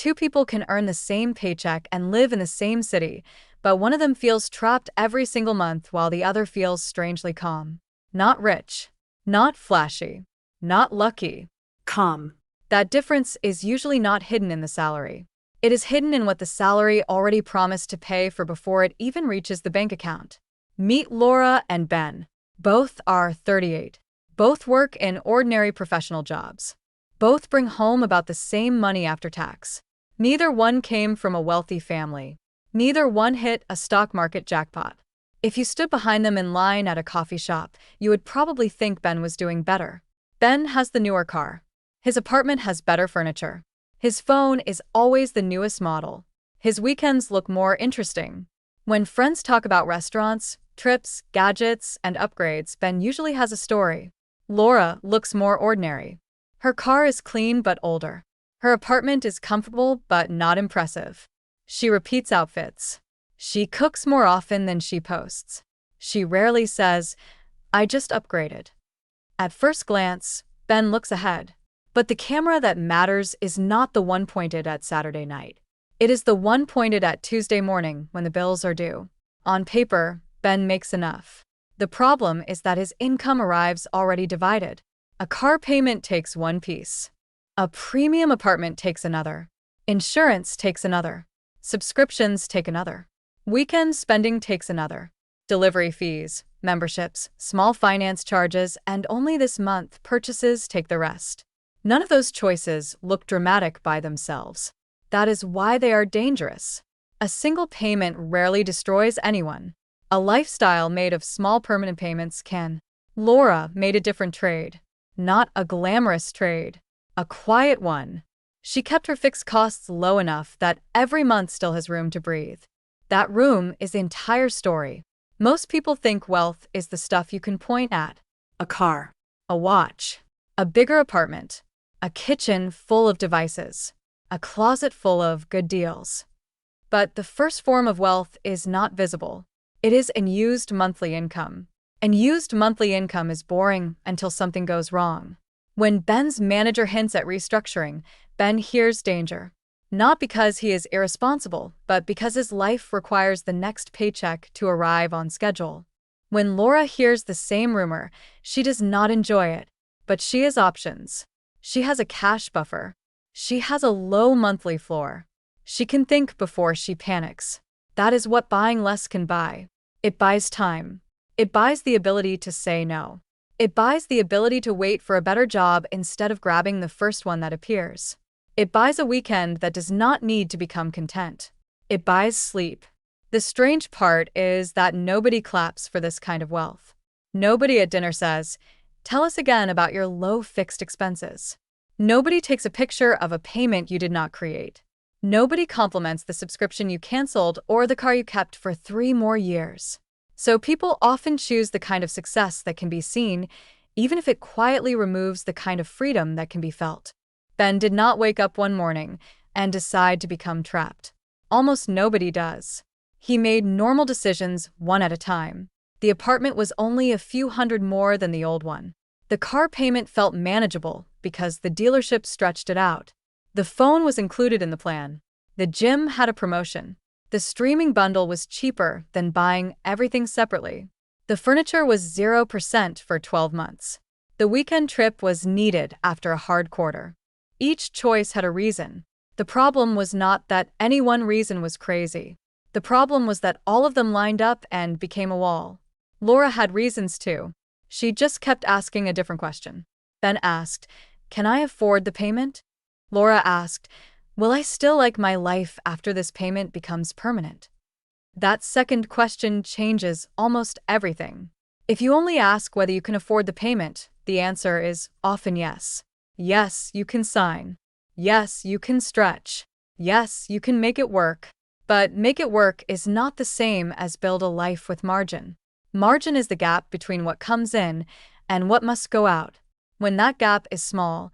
two people can earn the same paycheck and live in the same city, but one of them feels trapped every single month while the other feels strangely calm. Not rich, not flashy, not lucky. Calm. That difference is usually not hidden in the salary. It is hidden in what the salary already promised to pay for before it even reaches the bank account. Meet Laura and Ben. Both are 38. Both work in ordinary professional jobs. Both bring home about the same money after tax. Neither one came from a wealthy family. Neither one hit a stock market jackpot. If you stood behind them in line at a coffee shop, you would probably think Ben was doing better. Ben has the newer car. His apartment has better furniture. His phone is always the newest model. His weekends look more interesting. When friends talk about restaurants, trips, gadgets, and upgrades, Ben usually has a story. Laura looks more ordinary. Her car is clean but older. Her apartment is comfortable but not impressive. She repeats outfits. She cooks more often than she posts. She rarely says, "I just upgraded." At first glance, Ben looks ahead. But the camera that matters is not the one pointed at Saturday night. It is the one pointed at Tuesday morning when the bills are due. On paper, Ben makes enough. The problem is that his income arrives already divided. A car payment takes one piece. A premium apartment takes another. Insurance takes another. Subscriptions take another. Weekend spending takes another. Delivery fees, memberships, small finance charges, and only this month purchases take the rest. None of those choices look dramatic by themselves. That is why they are dangerous. A single payment rarely destroys anyone. A lifestyle made of small permanent payments can. Laura made a different trade. Not a glamorous trade. A quiet one. She kept her fixed costs low enough that every month still has room to breathe. That room is the entire story. Most people think wealth is the stuff you can point at. A car. A watch. A bigger apartment. A kitchen full of devices. A closet full of good deals. But the first form of wealth is not visible. It is unused monthly income. Unused monthly income is boring until something goes wrong. When Ben's manager hints at restructuring, Ben hears danger. Not because he is irresponsible, but because his life requires the next paycheck to arrive on schedule. When Laura hears the same rumor, she does not enjoy it, but she has options. She has a cash buffer. She has a low monthly floor. She can think before she panics. That is what buying less can buy. It buys time. It buys the ability to say no. It buys the ability to wait for a better job instead of grabbing the first one that appears. It buys a weekend that does not need to become content. It buys sleep. The strange part is that nobody claps for this kind of wealth. Nobody at dinner says, "Tell us again about your low fixed expenses." Nobody takes a picture of a payment you did not create. Nobody compliments the subscription you canceled or the car you kept for 3 more years. So people often choose the kind of success that can be seen, even if it quietly removes the kind of freedom that can be felt. Ben did not wake up one morning and decide to become trapped. Almost nobody does. He made normal decisions one at a time. The apartment was only a few hundred more than the old one. The car payment felt manageable because the dealership stretched it out. The phone was included in the plan. The gym had a promotion. The streaming bundle was cheaper than buying everything separately. The furniture was 0% for 12 months. The weekend trip was needed after a hard quarter. Each choice had a reason. The problem was not that any one reason was crazy. The problem was that all of them lined up and became a wall. Laura had reasons too. She just kept asking a different question. Ben asked, "Can I afford the payment?" Laura asked, "Will I still like my life after this payment becomes permanent?" That second question changes almost everything. If you only ask whether you can afford the payment, the answer is often yes. Yes, you can sign. Yes, you can stretch. Yes, you can make it work. But make it work is not the same as build a life with margin. Margin is the gap between what comes in and what must go out. When that gap is small,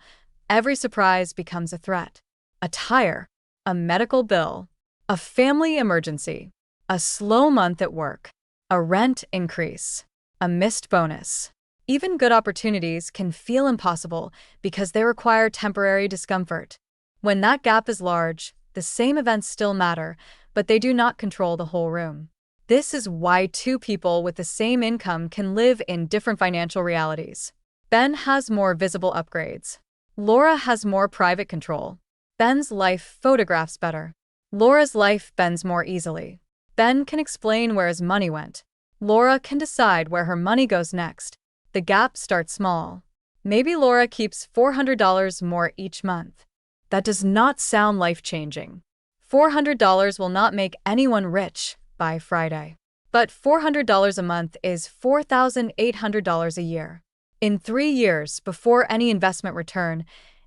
every surprise becomes a threat. A tire, a medical bill, a family emergency, a slow month at work, a rent increase, a missed bonus. Even good opportunities can feel impossible because they require temporary discomfort. When that gap is large, The same events still matter, but they do not control the whole room. This is why two people with the same income can live in different financial realities. Ben has more visible upgrades. Laura has more private control. Ben's life photographs better. Laura's life bends more easily. Ben can explain where his money went. Laura can decide where her money goes next. The gap starts small. Maybe Laura keeps $400 more each month. That does not sound life-changing. $400 will not make anyone rich by Friday. But $400 a month is $4,800 a year. In 3 years, before any investment return,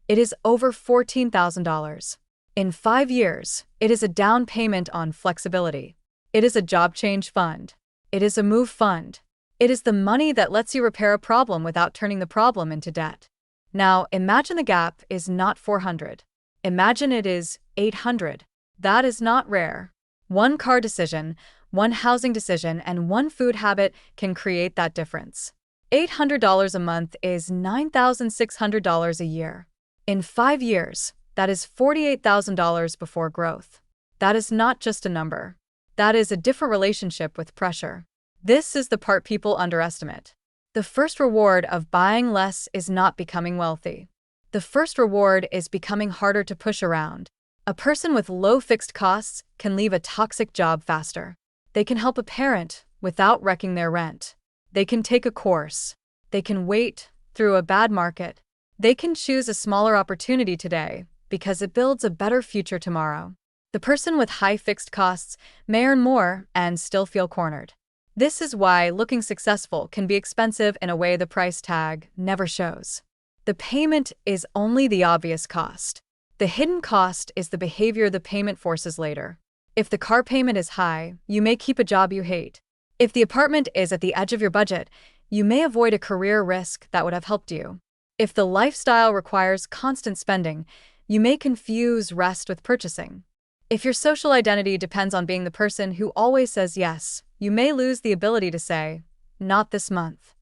it is over $14,000. In 5 years, it is a down payment on flexibility. It is a job change fund. It is a move fund. It is the money that lets you repair a problem without turning the problem into debt. Now, imagine the gap is not 400. Imagine it is 800. That is not rare. One car decision, one housing decision, and one food habit can create that difference. $800 a month is $9,600 a year. In 5 years, that is $48,000 before growth. That is not just a number. That is a different relationship with pressure. This is the part people underestimate. The first reward of buying less is not becoming wealthy. The first reward is becoming harder to push around. A person with low fixed costs can leave a toxic job faster. They can help a parent without wrecking their rent. They can take a course. They can wait through a bad market. They can choose a smaller opportunity today because it builds a better future tomorrow. The person with high fixed costs may earn more and still feel cornered. This is why looking successful can be expensive in a way the price tag never shows. The payment is only the obvious cost. The hidden cost is the behavior the payment forces later. If the car payment is high, you may keep a job you hate. If the apartment is at the edge of your budget, you may avoid a career risk that would have helped you. If the lifestyle requires constant spending, you may confuse rest with purchasing. If your social identity depends on being the person who always says yes, you may lose the ability to say, "Not this month."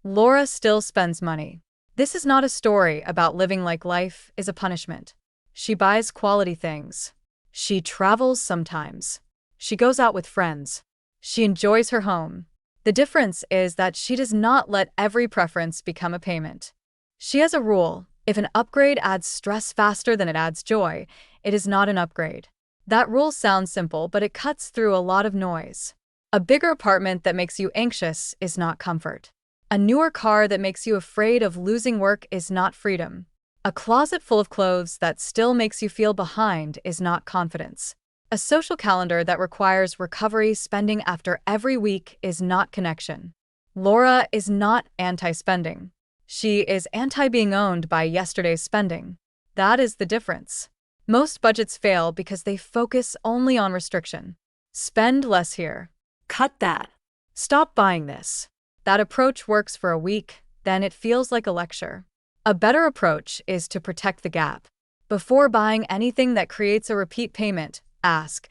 Laura still spends money. This is not a story about living like life is a punishment. She buys quality things. She travels sometimes. She goes out with friends. She enjoys her home. The difference is that she does not let every preference become a payment. She has a rule: if an upgrade adds stress faster than it adds joy, it is not an upgrade. That rule sounds simple, but it cuts through a lot of noise. A bigger apartment that makes you anxious is not comfort. A newer car that makes you afraid of losing work is not freedom. A closet full of clothes that still makes you feel behind is not confidence. A social calendar that requires recovery spending after every week is not connection. Laura is not anti-spending. She is anti-being owned by yesterday's spending. That is the difference. Most budgets fail because they focus only on restriction. Spend less here. Cut that. Stop buying this. That approach works for a week, then it feels like a lecture. A better approach is to protect the gap. Before buying anything that creates a repeat payment, ask,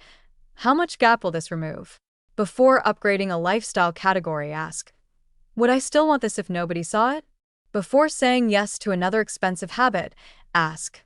how much gap will this remove? Before upgrading a lifestyle category, ask, would I still want this if nobody saw it? Before saying yes to another expensive habit, ask,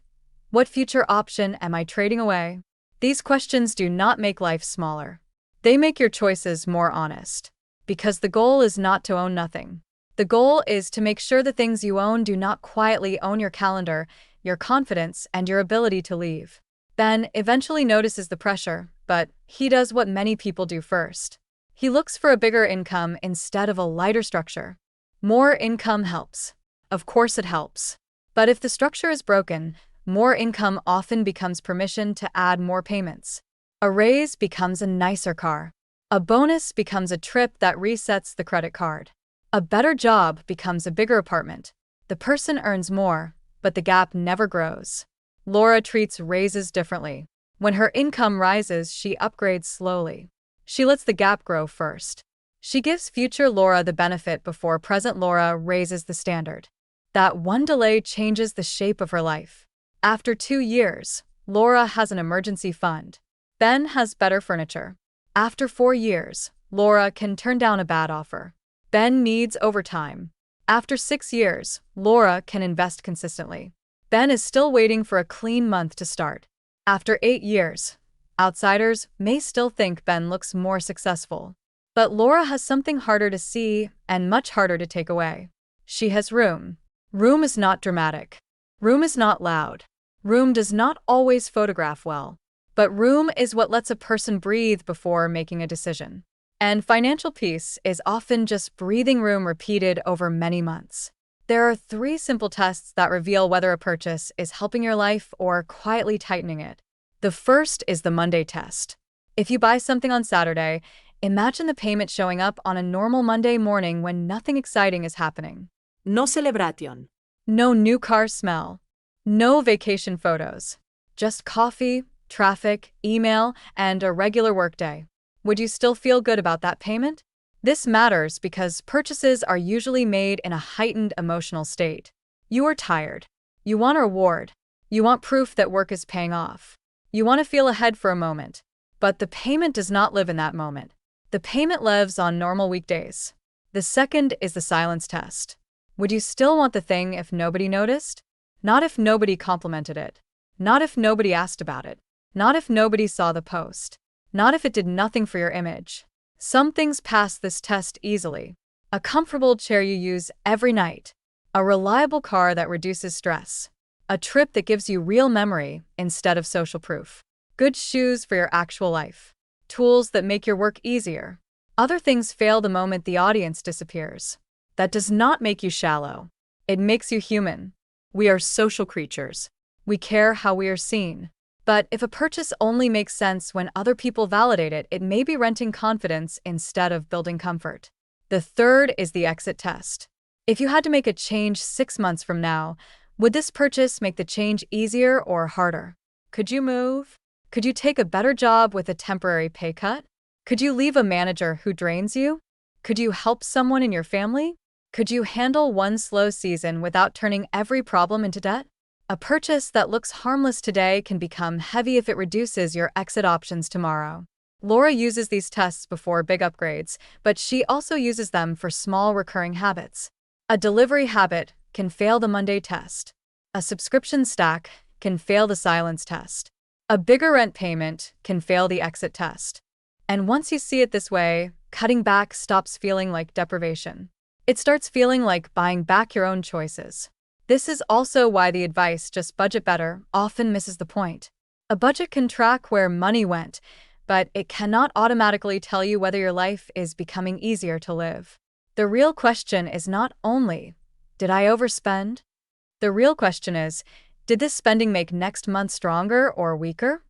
what future option am I trading away? These questions do not make life smaller. They make your choices more honest. Because the goal is not to own nothing. The goal is to make sure the things you own do not quietly own your calendar, your confidence, and your ability to leave. Ben eventually notices the pressure, but he does what many people do first. He looks for a bigger income instead of a lighter structure. More income helps. Of course it helps. But if the structure is broken, more income often becomes permission to add more payments. A raise becomes a nicer car. A bonus becomes a trip that resets the credit card. A better job becomes a bigger apartment. The person earns more, but the gap never grows. Laura treats raises differently. When her income rises, she upgrades slowly. She lets the gap grow first. She gives future Laura the benefit before present Laura raises the standard. That one delay changes the shape of her life. After 2 years, Laura has an emergency fund. Ben has better furniture. After 4 years, Laura can turn down a bad offer. Ben needs overtime. After 6 years, Laura can invest consistently. Ben is still waiting for a clean month to start. After 8 years, outsiders may still think Ben looks more successful. But Laura has something harder to see and much harder to take away. She has room. Room is not dramatic. Room is not loud. Room does not always photograph well. But room is what lets a person breathe before making a decision. And financial peace is often just breathing room repeated over many months. There are 3 simple tests that reveal whether a purchase is helping your life or quietly tightening it. The first is the Monday test. If you buy something on Saturday, imagine the payment showing up on a normal Monday morning when nothing exciting is happening. No celebration. No new car smell. No vacation photos. Just coffee, traffic, email, and a regular workday. Would you still feel good about that payment? This matters because purchases are usually made in a heightened emotional state. You are tired. You want a reward. You want proof that work is paying off. You want to feel ahead for a moment. But the payment does not live in that moment. The payment lives on normal weekdays. The second is the silence test. Would you still want the thing if nobody noticed? Not if nobody complimented it. Not if nobody asked about it. Not if nobody saw the post. Not if it did nothing for your image. Some things pass this test easily. A comfortable chair you use every night. A reliable car that reduces stress. A trip that gives you real memory instead of social proof. Good shoes for your actual life. Tools that make your work easier. Other things fail the moment the audience disappears. That does not make you shallow. It makes you human. We are social creatures. We care how we are seen. But if a purchase only makes sense when other people validate it, it may be renting confidence instead of building comfort. The third is the exit test. If you had to make a change 6 months from now, would this purchase make the change easier or harder? Could you move? Could you take a better job with a temporary pay cut? Could you leave a manager who drains you? Could you help someone in your family? Could you handle one slow season without turning every problem into debt? A purchase that looks harmless today can become heavy if it reduces your exit options tomorrow. Laura uses these tests before big upgrades, but she also uses them for small recurring habits. A delivery habit can fail the Monday test. A subscription stack can fail the silence test. A bigger rent payment can fail the exit test. And once you see it this way, cutting back stops feeling like deprivation. It starts feeling like buying back your own choices. This is also why the advice, just budget better, often misses the point. A budget can track where money went, but it cannot automatically tell you whether your life is becoming easier to live. The real question is not only, did I overspend? The real question is, did this spending make next month stronger or weaker?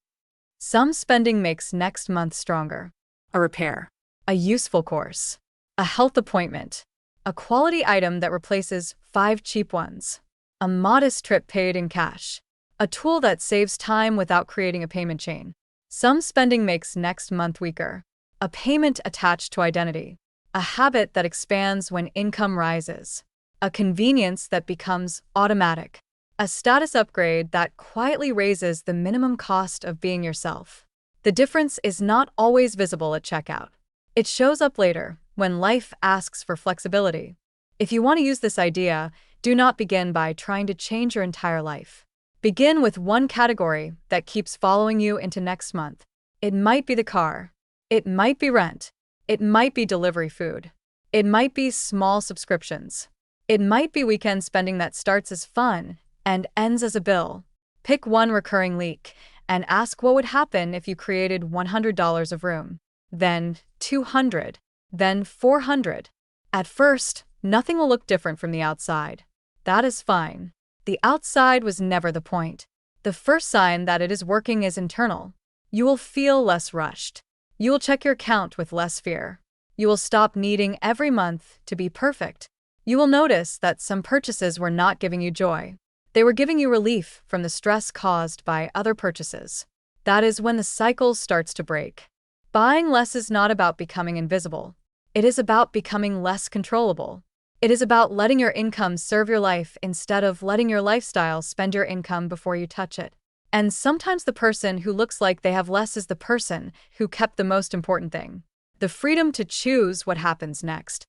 Some spending makes next month stronger. A repair. A useful course. A health appointment. A quality item that replaces 5 cheap ones. A modest trip paid in cash. A tool that saves time without creating a payment chain. Some spending makes next month weaker. A payment attached to identity. A habit that expands when income rises. A convenience that becomes automatic. A status upgrade that quietly raises the minimum cost of being yourself. The difference is not always visible at checkout. It shows up later, when life asks for flexibility. If you want to use this idea, do not begin by trying to change your entire life. Begin with one category that keeps following you into next month. It might be the car. It might be rent. It might be delivery food. It might be small subscriptions. It might be weekend spending that starts as fun and ends as a bill. Pick one recurring leak and ask what would happen if you created $100 of room. Then $200. Then $400. At first, nothing will look different from the outside. That is fine. The outside was never the point. The first sign that it is working is internal. You will feel less rushed. You will check your account with less fear. You will stop needing every month to be perfect. You will notice that some purchases were not giving you joy. They were giving you relief from the stress caused by other purchases. That is when the cycle starts to break. Buying less is not about becoming invisible. It is about becoming less controllable. It is about letting your income serve your life instead of letting your lifestyle spend your income before you touch it. And sometimes the person who looks like they have less is the person who kept the most important thing: the freedom to choose what happens next.